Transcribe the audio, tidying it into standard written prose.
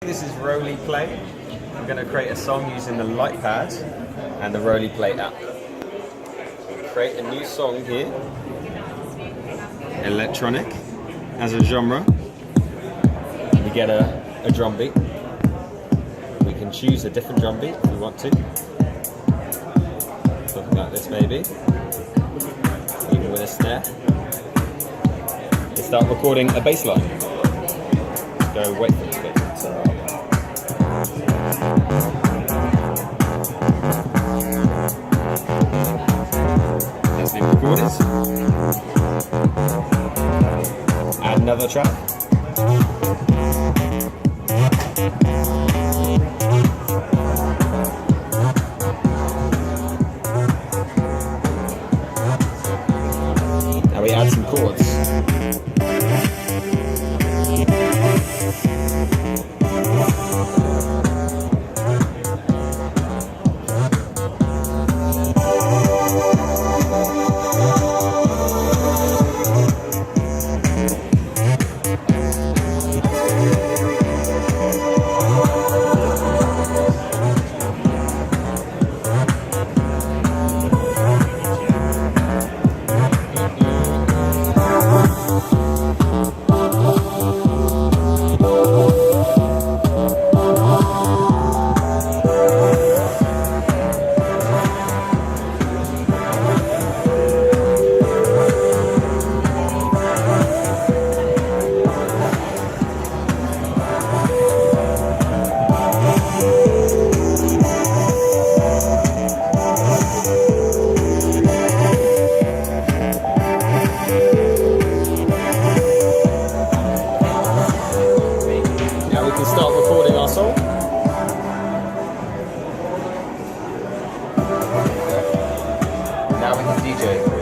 This is ROLI Play. I'm going to create a song using the LightPad and the ROLI Play app. Create a new song here. Electronic as a genre. We get a drum beat. We can choose a different drum beat if we want to. Something like this maybe. Even with a snare. Let's start recording a bass line. Go wait for it to get set up. That's been recorded. Add another track. Now we add some chords. Now we can DJ.